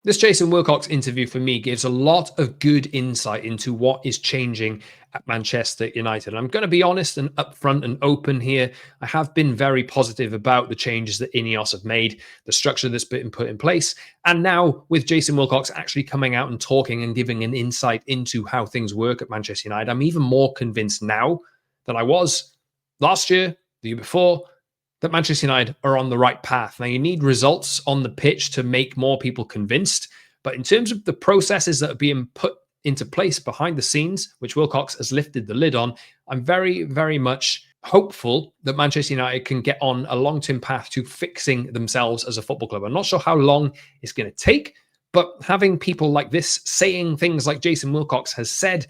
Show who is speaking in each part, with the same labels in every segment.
Speaker 1: This Jason Wilcox interview for me gives a lot of good insight into what is changing at Manchester United. And I'm going to be honest and upfront and open here. I have been very positive about the changes that Ineos have made, the structure that's been put in place. And now with Jason Wilcox actually coming out and talking and giving an insight into how things work at Manchester United, I'm even more convinced now than I was last year, the year before, that Manchester United are on the right path. Now, you need results on the pitch to make more people convinced. But in terms of the processes that are being put into place behind the scenes, which Wilcox has lifted the lid on, I'm very, very much hopeful that Manchester United can get on a long-term path to fixing themselves as a football club. I'm not sure how long it's going to take, but having people like this saying things like Jason Wilcox has said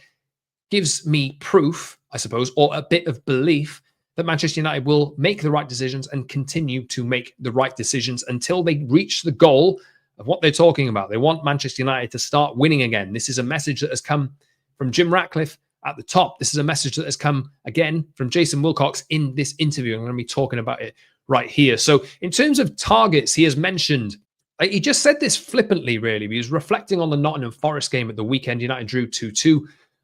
Speaker 1: gives me proof, I suppose, or a bit of belief that Manchester United will make the right decisions and continue to make the right decisions until they reach the goal of what they're talking about. They want Manchester United to start winning again. This is a message that has come from Jim Ratcliffe at the top. This is a message that has come again from Jason Wilcox in this interview. I'm going to be talking about it right here. So in terms of targets, he has mentioned, he just said this flippantly, really. He was reflecting on the Nottingham Forest game at the weekend. United drew 2-2.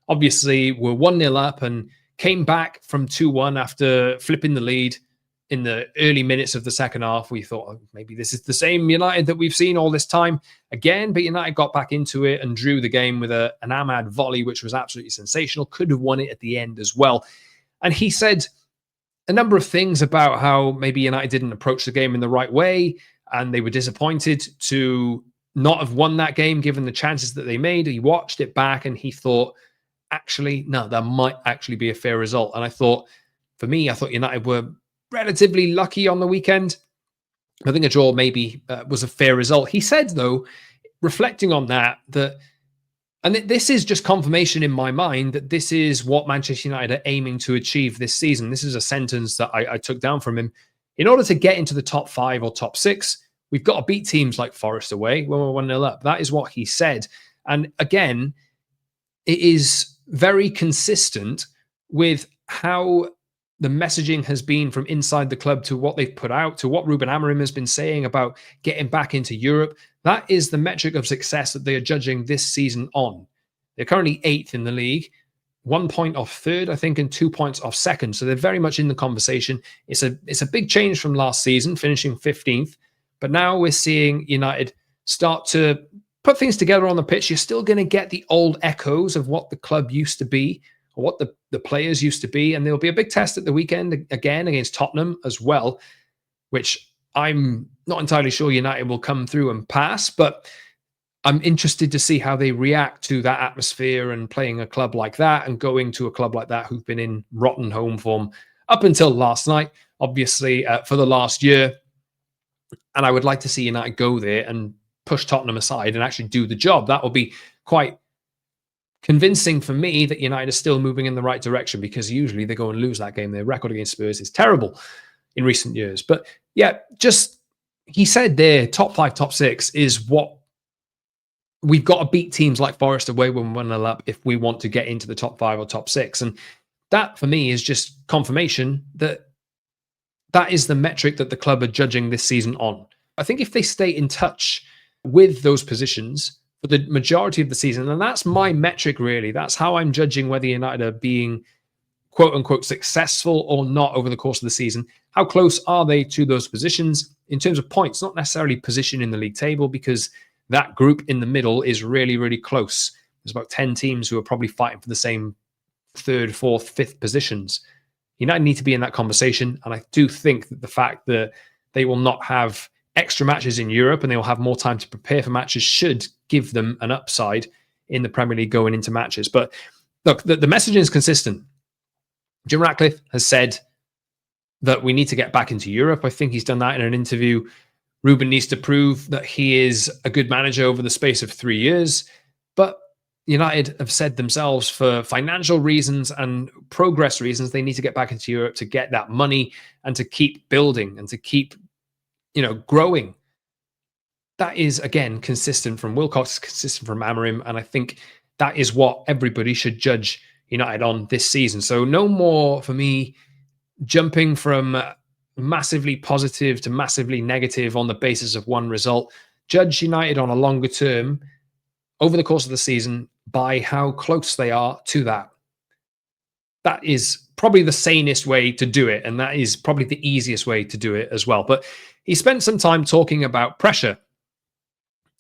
Speaker 1: Obviously, we're 1-0 up and came back from 2-1 after flipping the lead in the early minutes of the second half. We thought, oh, maybe this is the same United that we've seen all this time again, but United got back into it and drew the game with an Ahmad volley, which was absolutely sensational. Could have won it at the end as well. And he said a number of things about how maybe United didn't approach the game in the right way, and they were disappointed to not have won that game given the chances that they made. He watched it back and he thought, actually, no, that might actually be a fair result. And I thought United were relatively lucky on the weekend. I think a draw maybe was a fair result. He said, though, reflecting on that, and this is just confirmation in my mind that this is what Manchester United are aiming to achieve this season. This is a sentence that I took down from him. In order to get into the top 5 or top 6, we've got to beat teams like Forest away when we're 1-0 up. That is what he said. And again, it is very consistent with how the messaging has been from inside the club to what they've put out, to what Ruben Amorim has been saying about getting back into Europe. That is the metric of success that they are judging this season on. They're currently 8th in the league, 1 point off 3rd, I think, and 2 points off 2nd. So they're very much in the conversation. It's a big change from last season, finishing 15th. But now we're seeing United start to put things together on the pitch. You're still going to get the old echoes of what the club used to be, or what the players used to be. And there'll be a big test at the weekend again against Tottenham as well, which I'm not entirely sure United will come through and pass, but I'm interested to see how they react to that atmosphere and playing a club like that and going to a club like that who've been in rotten home form up until last night, obviously, for the last year. And I would like to see United go there and push Tottenham aside and actually do the job. That will be quite convincing for me that United is still moving in the right direction, because usually they go and lose that game. Their record against Spurs is terrible in recent years. But yeah, he said there, top 5, top 6 is what we've got to beat teams like Forest away when we're 1-0 up if we want to get into the top 5 or top 6. And that for me is just confirmation that that is the metric that the club are judging this season on. I think if they stay in touch with those positions for the majority of the season, and that's my metric really, that's how I'm judging whether United are being quote unquote successful or not over the course of the season. How close are they to those positions in terms of points, not necessarily position in the league table, because that group in the middle is really, really close. There's about 10 teams who are probably fighting for the same 3rd, 4th, 5th positions. United need to be in that conversation. And I do think that the fact that they will not have extra matches in Europe and they will have more time to prepare for matches should give them an upside in the Premier League going into matches. But look, the messaging is consistent. Jim Ratcliffe has said that we need to get back into Europe. I think he's done that in an interview. Ruben needs to prove that he is a good manager over the space of 3 years. But United have said themselves, for financial reasons and progress reasons, they need to get back into Europe to get that money and to keep building and to keep, growing. That is, again, consistent from Wilcox, consistent from Amorim, and I think that is what everybody should judge United on this season. So no more, for me, jumping from massively positive to massively negative on the basis of one result. judge United on a longer term over the course of the season by how close they are to that. That is probably the sanest way to do it. And that is probably the easiest way to do it as well. But he spent some time talking about pressure.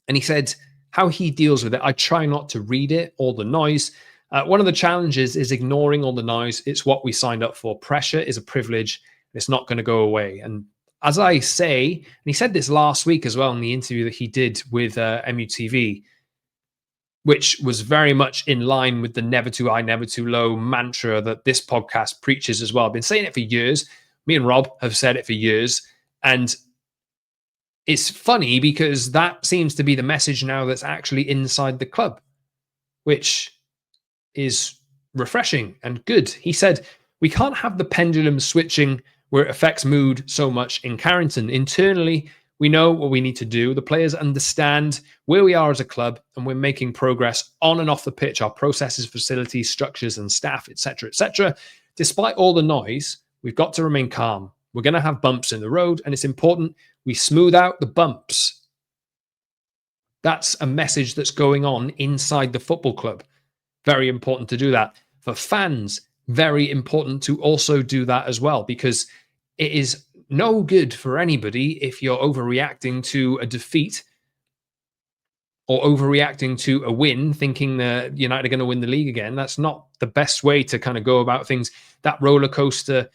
Speaker 1: And he said how he deals with it. I try not to read it, all the noise. One of the challenges is ignoring all the noise. It's what we signed up for. Pressure is a privilege. It's not going to go away. And as I say, and he said this last week as well in the interview that he did with MUTV, which was very much in line with the never too high, never too low mantra that this podcast preaches as well. I've been saying it for years. Me and Rob have said it for years. And it's funny because that seems to be the message now that's actually inside the club, which is refreshing and good. He said, we can't have the pendulum switching where it affects mood so much in Carrington. Internally, we know what we need to do. The players understand where we are as a club, and we're making progress on and off the pitch, our processes, facilities, structures, and staff, etc., etc. Despite all the noise, we've got to remain calm. We're going to have bumps in the road, and it's important we smooth out the bumps. That's a message that's going on inside the football club. Very important to do that. For fans, very important to also do that as well, because it is no good for anybody if you're overreacting to a defeat or overreacting to a win, thinking that United are going to win the league again. That's not the best way to kind of go about things. That roller coaster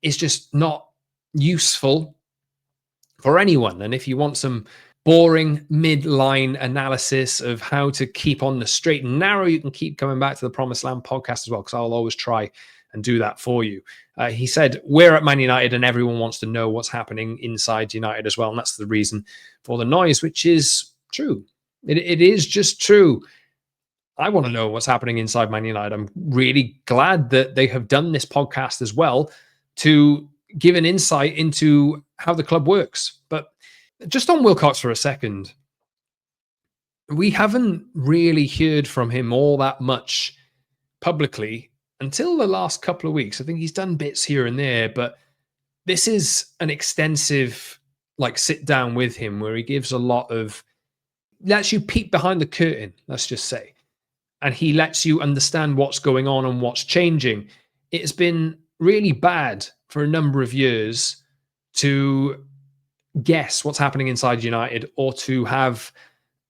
Speaker 1: is just not useful for anyone. And if you want some boring midline analysis of how to keep on the straight and narrow, you can keep coming back to the Promised Land podcast as well, because I'll always try and do that for you. He said, we're at Man United and everyone wants to know what's happening inside United as well. And that's the reason for the noise, which is true. It is just true. I want to know what's happening inside Man United. I'm really glad that they have done this podcast as well to give an insight into how the club works. But just on Wilcox for a second, we haven't really heard from him all that much publicly until the last couple of weeks. I think he's done bits here and there, but this is an extensive sit down with him where he gives a lot of, lets you peek behind the curtain, let's just say. And he lets you understand what's going on and what's changing. It's been really bad for a number of years to guess what's happening inside United or to have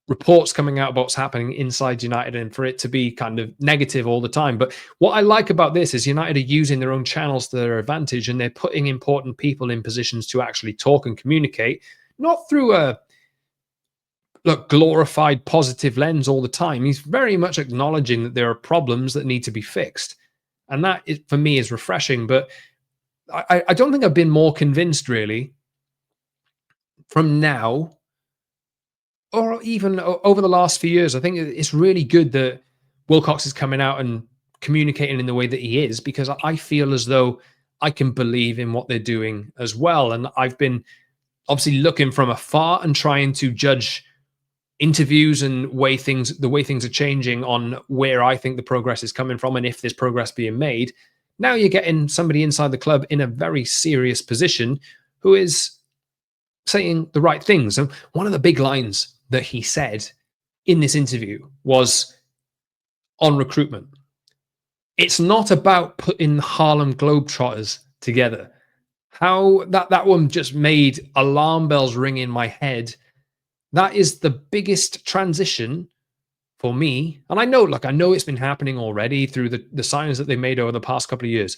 Speaker 1: reports coming out about what's happening inside United and for it to be kind of negative all the time. But what I like about this is United are using their own channels to their advantage, and they're putting important people in positions to actually talk and communicate, not through a glorified positive lens all the time. He's very much acknowledging that there are problems that need to be fixed. And that, for me, is refreshing. But I don't think I've been more convinced, really, from now or even over the last few years. I think it's really good that Wilcox is coming out and communicating in the way that he is, because I feel as though I can believe in what they're doing as well. And I've been obviously looking from afar and trying to judge interviews and the way things are changing on where I think the progress is coming from and if there's progress being made. Now you're getting somebody inside the club in a very serious position who is saying the right things. And one of the big lines that he said in this interview was on recruitment. It's not about putting Harlem Globetrotters together. How that one just made alarm bells ring in my head. That is the biggest transition for me. And I know it's been happening already through the signings that they made over the past couple of years.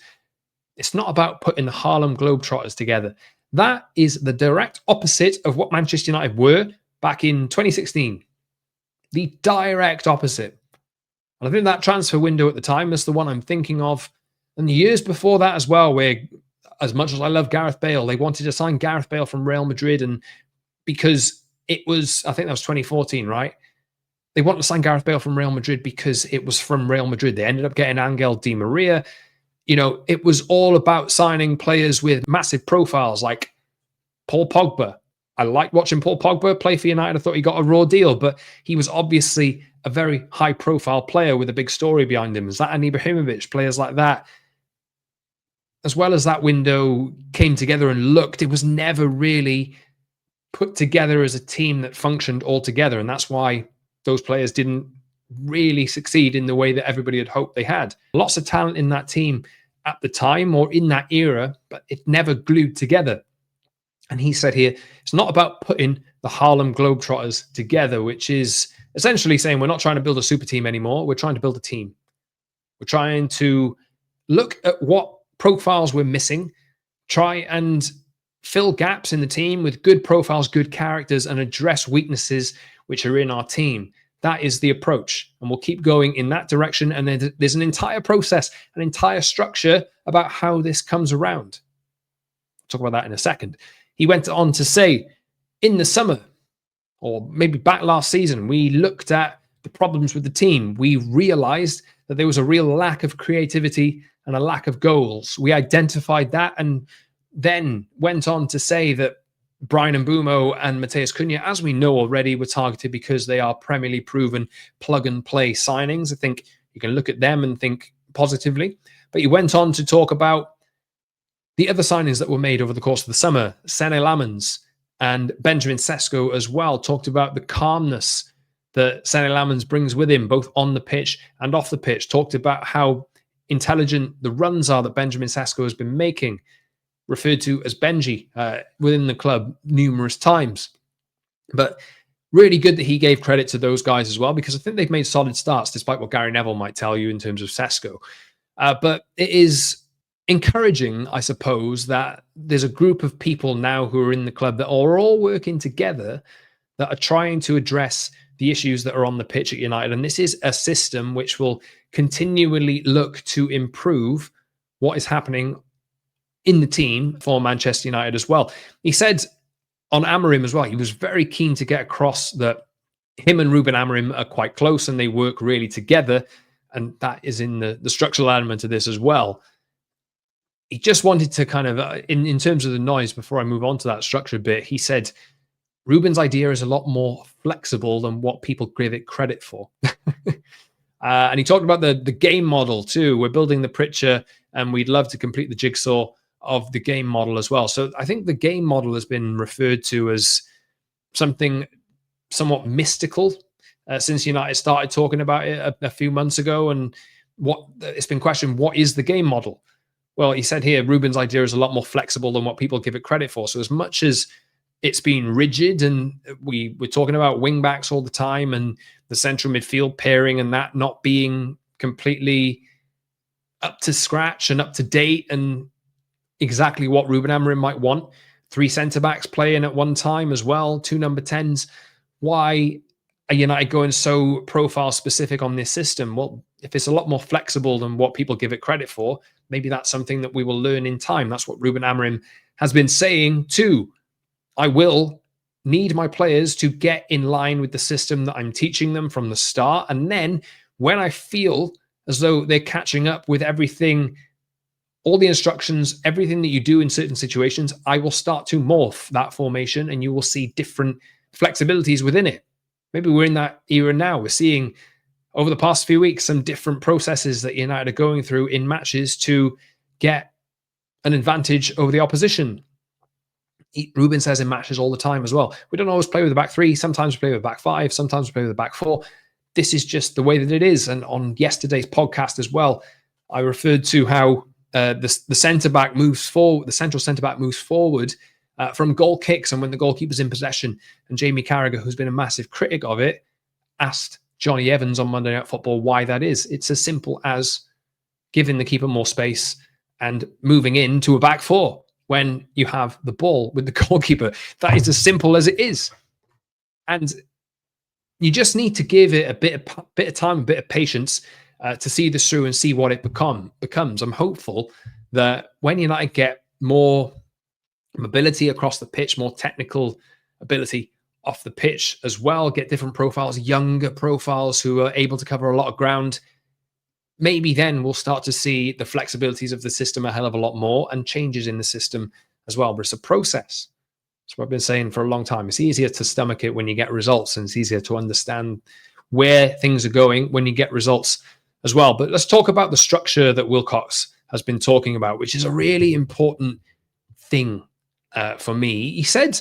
Speaker 1: It's not about putting the Harlem Globetrotters together. That is the direct opposite of what Manchester United were back in 2016. The direct opposite. And I think that transfer window at the time is the one I'm thinking of. And the years before that as well, where, as much as I love Gareth Bale, they wanted to sign Gareth Bale from Real Madrid. And because it was, I think that was 2014, right? They wanted to sign Gareth Bale from Real Madrid because it was from Real Madrid. They ended up getting Angel Di Maria. It was all about signing players with massive profiles like Paul Pogba. I liked watching Paul Pogba play for United. I thought he got a raw deal, but he was obviously a very high-profile player with a big story behind him. Zlatan Ibrahimovic, players like that. As well as that window came together and looked, it was never really put together as a team that functioned all together. And that's why those players didn't really succeed in the way that everybody had hoped they had. Lots of talent in that team at the time or in that era, but it never glued together. And he said here, it's not about putting the Harlem Globetrotters together, which is essentially saying we're not trying to build a super team anymore. We're trying to build a team. We're trying to look at what profiles we're missing, try and fill gaps in the team with good profiles, good characters, and address weaknesses which are in our team. That is the approach. And we'll keep going in that direction. And then there's an entire process, an entire structure about how this comes around. I'll talk about that in a second. He went on to say, in the summer, or maybe back last season, we looked at the problems with the team. We realized that there was a real lack of creativity and a lack of goals. We identified that and then went on to say that Brian Mbeumo and Mateus Cunha, as we know already, were targeted because they are Premier League proven plug-and-play signings. I think you can look at them and think positively. But he went on to talk about the other signings that were made over the course of the summer. Sene Lammens and Benjamin Sesko as well talked about the calmness that Sene Lammens brings with him, both on the pitch and off the pitch. Talked about how intelligent the runs are that Benjamin Sesko has been making, referred to as Benji within the club numerous times. But really good that he gave credit to those guys as well, because I think they've made solid starts, despite what Gary Neville might tell you in terms of Sesko. But it is encouraging, I suppose, that there's a group of people now who are in the club that are all working together, that are trying to address the issues that are on the pitch at United. And this is a system which will continually look to improve what is happening in the team for Manchester United as well. He said on Amorim as well, he was very keen to get across that him and Ruben Amorim are quite close and they work really together. And that is in the structural element of this as well. He just wanted to kind of, in terms of the noise, before I move on to that structure bit, he said, Ruben's idea is a lot more flexible than what people give it credit for. And he talked about the game model too. We're building the picture and we'd love to complete the jigsaw of the game model as well. So I think the game model has been referred to as something somewhat mystical since United started talking about it a few months ago. And what it's been questioned, what is the game model? Well, he said here, Ruben's idea is a lot more flexible than what people give it credit for. So as much as it's been rigid, and we're talking about wing backs all the time and the central midfield pairing and that not being completely up to scratch and up to date and exactly what Ruben Amorim might want. 3 centre-backs playing at one time as well, 2 number 10s. Why are United going so profile-specific on this system? Well, if it's a lot more flexible than what people give it credit for, maybe that's something that we will learn in time. That's what Ruben Amorim has been saying too. I will need my players to get in line with the system that I'm teaching them from the start. And then when I feel as though they're catching up with everything, all the instructions, everything that you do in certain situations, I will start to morph that formation and you will see different flexibilities within it. Maybe we're in that era now. We're seeing over the past few weeks some different processes that United are going through in matches to get an advantage over the opposition. Ruben says in matches all the time as well, we don't always play with the back 3. Sometimes we play with the back 5. Sometimes we play with the back 4. This is just the way that it is. And on yesterday's podcast as well, I referred to how the centre-back moves forward, the central centre-back moves forward from goal kicks and when the goalkeeper's in possession. And Jamie Carragher, who's been a massive critic of it, asked Johnny Evans on Monday Night Football why that is. It's as simple as giving the keeper more space and moving into a back 4 when you have the ball with the goalkeeper. That is as simple as it is. And you just need to give it a bit of time, a bit of patience to see this through and see what it becomes. I'm hopeful that when United get more mobility across the pitch, more technical ability off the pitch as well, get different profiles, younger profiles who are able to cover a lot of ground, maybe then we'll start to see the flexibilities of the system a hell of a lot more and changes in the system as well. But it's a process. That's what I've been saying for a long time. It's easier to stomach it when you get results, and it's easier to understand where things are going when you get results as well. But let's talk about the structure that Wilcox has been talking about, which is a really important thing for me. He said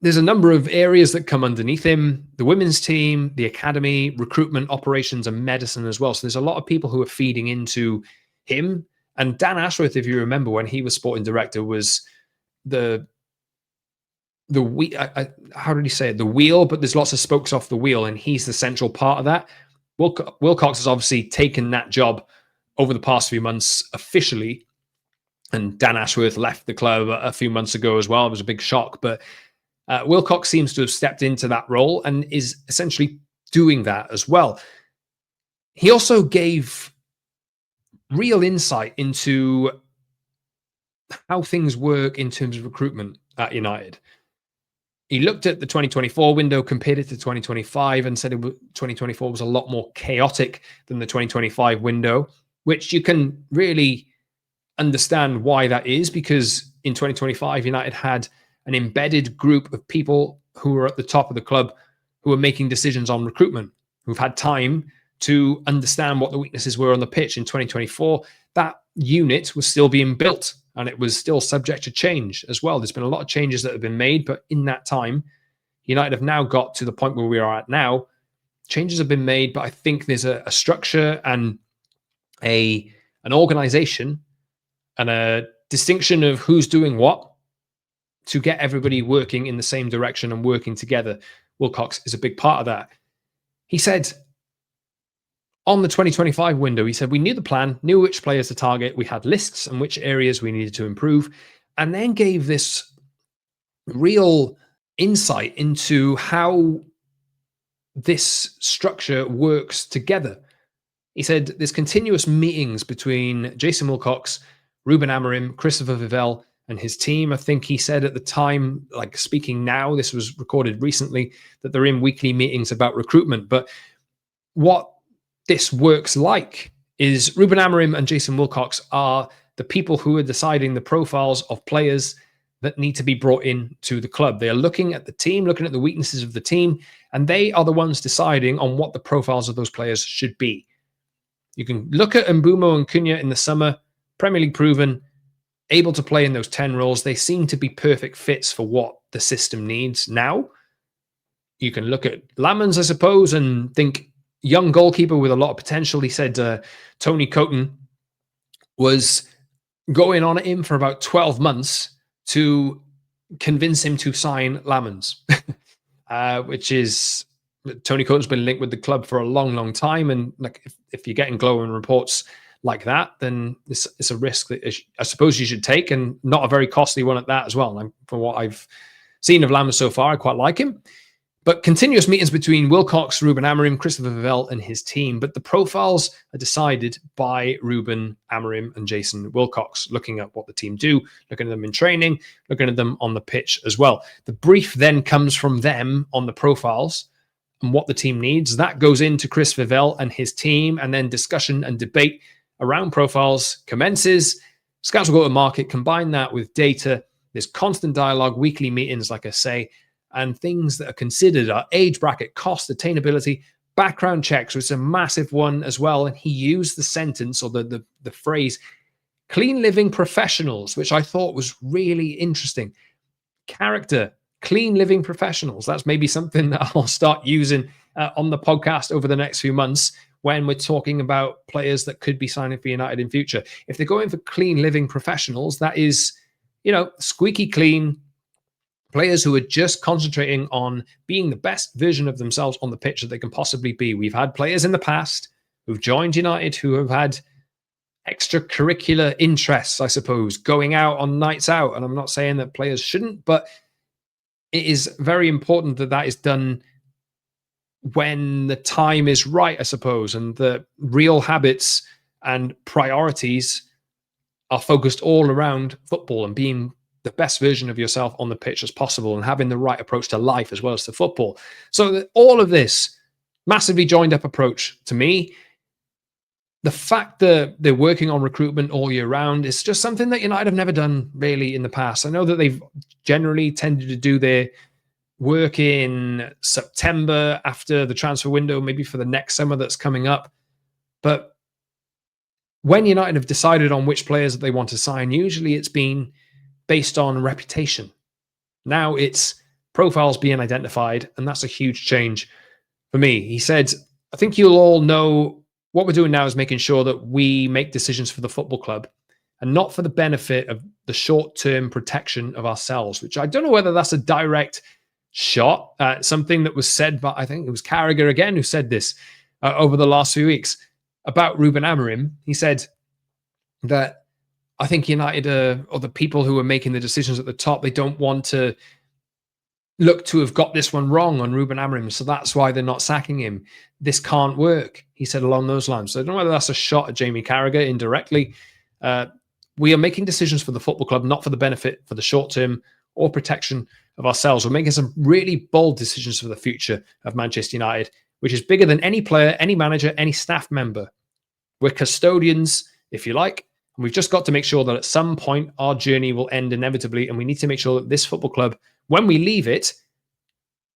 Speaker 1: there's a number of areas that come underneath him: the women's team, the academy, recruitment, operations, and medicine as well. So there's a lot of people who are feeding into him. And Dan Ashworth, if you remember, when he was sporting director, was the how did he say it? The wheel, but there's lots of spokes off the wheel, and he's the central part of that. Wilcox has obviously taken that job over the past few months officially, and Dan Ashworth left the club a few months ago as well. It was a big shock, but Wilcox seems to have stepped into that role and is essentially doing that as well. He also gave real insight into how things work in terms of recruitment at United. He looked at the 2024 window, compared it to 2025, and said 2024 was a lot more chaotic than the 2025 window, which you can really understand why that is, because in 2025, United had an embedded group of people who were at the top of the club who were making decisions on recruitment, who've had time to understand what the weaknesses were on the pitch. In 2024, that unit was still being built, and it was still subject to change as well. There's been a lot of changes that have been made, but in that time, United have now got to the point where we are at now. Changes have been made, but I think there's a structure and an organization and a distinction of who's doing what to get everybody working in the same direction and working together. Wilcox is a big part of that. He said on the 2025 window, he said, we knew the plan, knew which players to target. We had lists and which areas we needed to improve, and then gave this real insight into how this structure works together. He said there's continuous meetings between Jason Wilcox, Ruben Amorim, Christopher Vivell, and his team. I think he said at the time, like speaking now, this was recorded recently, that they're in weekly meetings about recruitment. But what this works like is Ruben Amorim and Jason Wilcox are the people who are deciding the profiles of players that need to be brought in to the club. They are looking at the team, looking at the weaknesses of the team, and they are the ones deciding on what the profiles of those players should be. You can look at Mbumo and Cunha in the summer, Premier League proven, able to play in those 10 roles. They seem to be perfect fits for what the system needs now. You can look at Lamans, I suppose, and think young goalkeeper with a lot of potential. He said Tony Coton was going on at him for about 12 months to convince him to sign Lamans, which is, Tony Coton's been linked with the club for a long, long time. And like, if you're getting glowing reports like that, then it's a risk that I suppose you should take, and not a very costly one at that as well. And from what I've seen of Lamans so far, I quite like him. But continuous meetings between Wilcox, Ruben Amorim, Christopher Vivell, and his team. But the profiles are decided by Ruben Amorim and Jason Wilcox, looking at what the team do, looking at them in training, looking at them on the pitch as well. The brief then comes from them on the profiles and what the team needs. That goes into Chris Vivell and his team, and then discussion and debate around profiles commences. Scouts will go to market, combine that with data. There's constant dialogue, weekly meetings, like I say, and things that are considered are age bracket, cost, attainability, background checks, which is a massive one as well. And he used the sentence or the phrase, clean living professionals, which I thought was really interesting. Character, clean living professionals. That's maybe something that I'll start using on the podcast over the next few months when we're talking about players that could be signing for United in future. If they're going for clean living professionals, that is, squeaky clean, players who are just concentrating on being the best version of themselves on the pitch that they can possibly be. We've had players in the past who've joined United who have had extracurricular interests, I suppose, going out on nights out. And I'm not saying that players shouldn't, but it is very important that that is done when the time is right, I suppose, and the real habits and priorities are focused all around football and being the best version of yourself on the pitch as possible and having the right approach to life as well as to football. So all of this massively joined up approach to me. The fact that they're working on recruitment all year round is just something that United have never done really in the past. I know that they've generally tended to do their work in September after the transfer window, maybe for the next summer that's coming up. But when United have decided on which players that they want to sign, usually it's been based on reputation. Now it's profiles being identified, and that's a huge change for me. He said, I think you'll all know what we're doing now is making sure that we make decisions for the football club and not for the benefit of the short-term protection of ourselves, which I don't know whether that's a direct shot at something that was said by, I think it was Carragher again who said this over the last few weeks about Ruben Amorim. He said that I think United or the people who are making the decisions at the top, they don't want to look to have got this one wrong on Ruben Amorim, so that's why they're not sacking him. This can't work, he said along those lines. So I don't know whether that's a shot at Jamie Carragher indirectly. We are making decisions for the football club, not for the benefit for the short term or protection of ourselves. We're making some really bold decisions for the future of Manchester United, which is bigger than any player, any manager, any staff member. We're custodians, if you like, and we've just got to make sure that at some point our journey will end inevitably, and we need to make sure that this football club, when we leave it,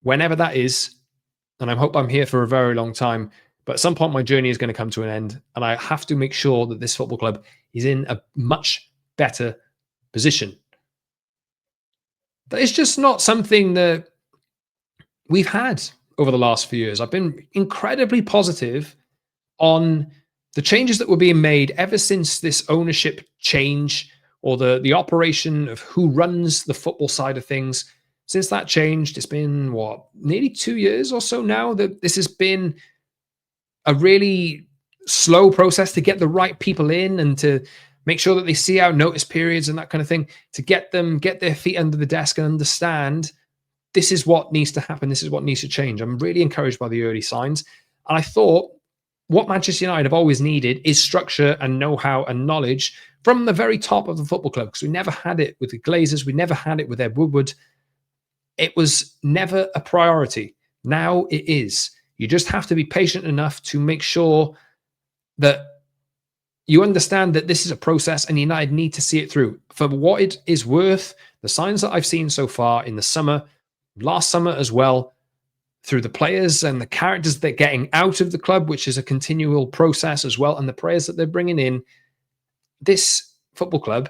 Speaker 1: whenever that is, and I hope I'm here for a very long time, but at some point my journey is going to come to an end, and I have to make sure that this football club is in a much better position. That is just not something that we've had over the last few years. I've been incredibly positive on the changes that were being made ever since this ownership change or the operation of who runs the football side of things. Since that changed, it's been, nearly 2 years or so now that this has been a really slow process to get the right people in and to make sure that they see out notice periods and that kind of thing, to get their feet under the desk and understand this is what needs to happen. This is what needs to change. I'm really encouraged by the early signs. And I thought what Manchester United have always needed is structure and know-how and knowledge from the very top of the football club, because we never had it with the Glazers. We never had it with Ed Woodward. It was never a priority. Now it is. You just have to be patient enough to make sure that you understand that this is a process and United need to see it through. For what it is worth, the signs that I've seen so far in the summer, last summer as well, through the players and the characters they're getting out of the club, which is a continual process as well, and the players that they're bringing in, this football club,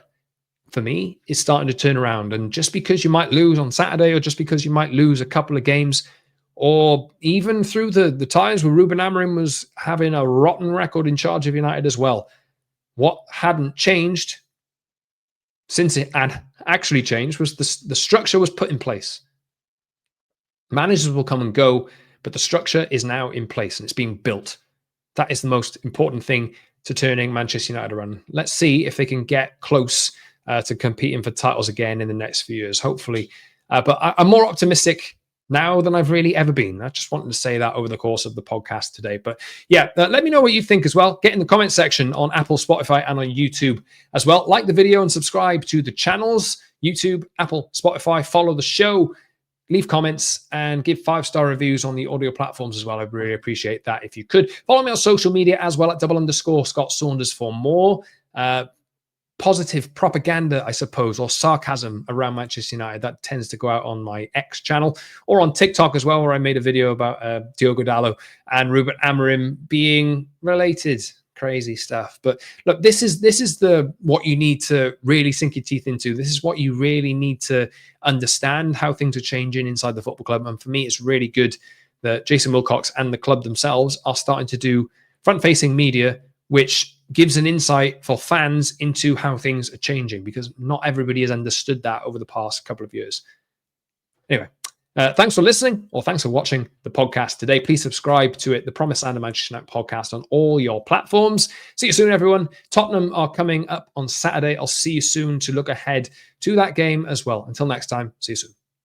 Speaker 1: for me, is starting to turn around. And just because you might lose on Saturday, or just because you might lose a couple of games, or even through the times where Ruben Amorim was having a rotten record in charge of United as well, what hadn't changed since it had actually changed was the structure was put in place. Managers will come and go, but the structure is now in place and it's being built. That is the most important thing to turning Manchester United around. Let's see if they can get close to competing for titles again in the next few years, hopefully. But I'm more optimistic now than I've really ever been. I just wanted to say that over the course of the podcast today. But yeah, let me know what you think as well. Get in the comment section on Apple, Spotify, and on YouTube as well. Like the video and subscribe to the channels, YouTube, Apple, Spotify. Follow the show. Leave comments and give 5-star reviews on the audio platforms as well. I'd really appreciate that if you could. Follow me on social media as well at _Scott Saunders for more positive propaganda, I suppose, or sarcasm around Manchester United. That tends to go out on my X channel or on TikTok as well, where I made a video about Diogo Dalot and Ruben Amorim being related. Crazy stuff. But look, this is what you need to really sink your teeth into. This is what you really need to understand, how things are changing inside the football club. And for me, it's really good that Jason Wilcox and the club themselves are starting to do front-facing media, which gives an insight for fans into how things are changing, because not everybody has understood that over the past couple of years. Anyway, thanks for listening, or thanks for watching the podcast today. Please subscribe to it, the Promised Land of Manchester United podcast, on all your platforms. See you soon, everyone. Tottenham are coming up on Saturday. I'll see you soon to look ahead to that game as well. Until next time, see you soon.